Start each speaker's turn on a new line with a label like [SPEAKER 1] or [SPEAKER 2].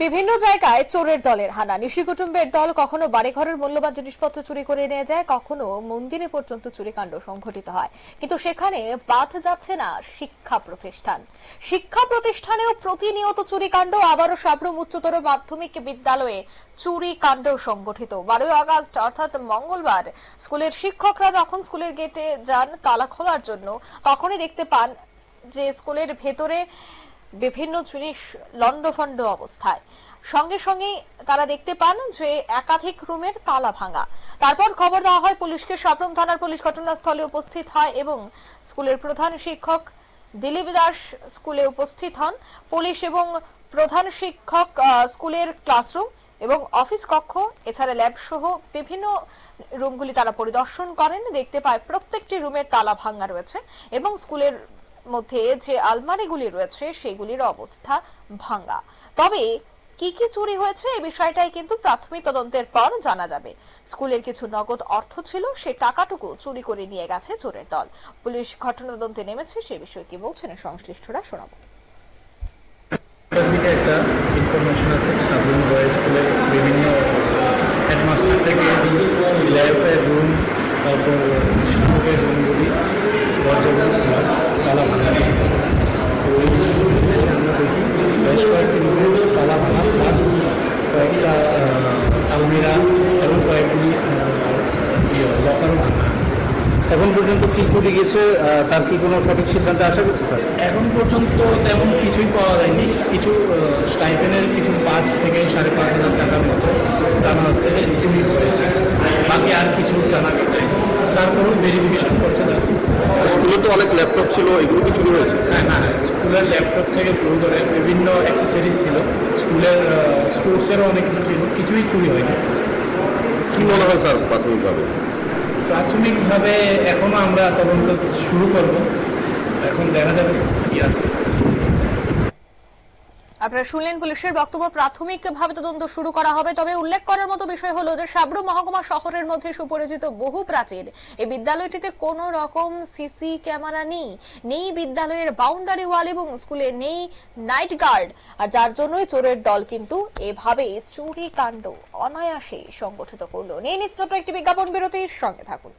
[SPEAKER 1] বিভিন্ন জায়গায় চোরের দলের হানা। নিশি কুটুম্বের দল কখনো বাড়িঘরের মূল্যবান জিনিসপত্র চুরি করে নিয়ে যায়, কখনো মন্দিরে পর্যন্ত চুরিকাণ্ড সংঘটিত হয়। কিন্তু সেখানে বাদ যাচ্ছে না শিক্ষা প্রতিষ্ঠান। শিক্ষা প্রতিষ্ঠানেও প্রতিনিয়ত চুরিকাণ্ড। আবারও সাবরুম উচ্চতর মাধ্যমিক বিদ্যালয়ে চুরিকাণ্ড সংঘটিত। 12 আগস্ট অর্থাৎ মঙ্গলবার স্কুলের শিক্ষকরা যখন স্কুলের গেটে যান তালা খোলার জন্য, তখনই দেখতে পান যে স্কুলের ভেতরে বিভিন্ন জিনিস লন্ডভন্ড অবস্থায়। সঙ্গে সঙ্গে তারা দেখতে পান যে একাধিক রুমের তালা ভাঙা। তারপর খবর দেওয়া হয় পুলিশকে। সাবরুম থানার পুলিশ ঘটনাস্থলে উপস্থিত হয় এবং স্কুলের প্রধান শিক্ষক দিলীপ দাস স্কুলে উপস্থিত হন। পুলিশ এবং প্রধান শিক্ষক স্কুলের ক্লাসরুম এবং অফিস কক্ষ এছাড়া ল্যাব সহ বিভিন্ন রুমগুলি তারা পরিদর্শন করেন। দেখতে পায় প্রত্যেকটি রুমের তালা ভাঙা রয়েছে এবং স্কুলের মধ্যে যে আলমারিগুলি রয়েছে সেগুলির অবস্থা ভাঙা। তবে কি কি চুরি হয়েছে এই বিষয়টাই কিন্তু প্রাথমিক তদন্তের পর জানা যাবে। স্কুলের কিছু নগদ অর্থ ছিল, সে টাকাটুকু চুরি করে নিয়ে গেছে চোরের দল। পুলিশ ঘটনা তদন্তে নেমেছে, সে বিষয়ে কি বলছেন সংশ্লিষ্টরা শোনাবো।
[SPEAKER 2] একটা ইনফরমেশন আছে সাবরুম বয়েজ স্কুলের বিভিন্ন হেডমাস্টার থেকে ল্যাবের রুম, তারপর শিক্ষকের রুমগুলি দরজাগুলো তালা ভাঙা। তো এই আমরা দেখি বেশ কয়েকটি রুমের তালা ভাঙা, প্লাস কয়েকটা আলমিরা এবং কয়েকটি লকারও ভাঙা। এখন পর্যন্ত কি চুরি গেছে তার কি কোনো সঠিক সিদ্ধান্তে আসা গেছে স্যার? এখন পর্যন্ত তেমন কিছুই পাওয়া যায়নি। কিছু স্টাইপেনের কিছু 5 থেকে 5,500 টাকার মতো জানা হচ্ছে চুরি করেছে, বাকি আর কিছু জানা গেছে। তারপরেও ভেরিফিকেশন করছে না।
[SPEAKER 3] স্কুলে তো অনেক ল্যাপটপ ছিল, এগুলো কি চুরি হয়েছে?
[SPEAKER 2] হ্যাঁ, স্কুলের ল্যাপটপ থেকে শুরু করে বিভিন্ন অ্যাক্সেসরিজ ছিল, স্কুলের স্পোর্টসেরও অনেক কিছু ছিল, কিছুই চুরি হয়নি।
[SPEAKER 3] কি মনে হয় স্যার প্রাথমিকভাবে?
[SPEAKER 2] প্রাথমিকভাবে এখনো আমরা তদন্ত শুরু করব, এখন দেখা যাবে কি আছে।
[SPEAKER 1] আপনারা শুনলেন পুলিশের বক্তব্য, প্রাথমিকভাবে তদন্ত শুরু করা হবে। তবে উল্লেখ করার মতো বিষয় হলো যে সাবরুম মহকুমা শহরের মধ্যে সুপরিচিত বহু প্রাচীন এই বিদ্যালয়টিতে কোনো রকম সিসি ক্যামেরা নেই বিদ্যালয়ের বাউন্ডারি ওয়াল এবং স্কুলে নেই নাইট গার্ড। আর যার জন্যই চোরের দল কিন্তু এভাবে চুরি কাণ্ড অনায়াসে সংগঠিত করলো। নিয়ে নিশ্চয় একটি বিজ্ঞাপন বিরতির সঙ্গে থাকুন।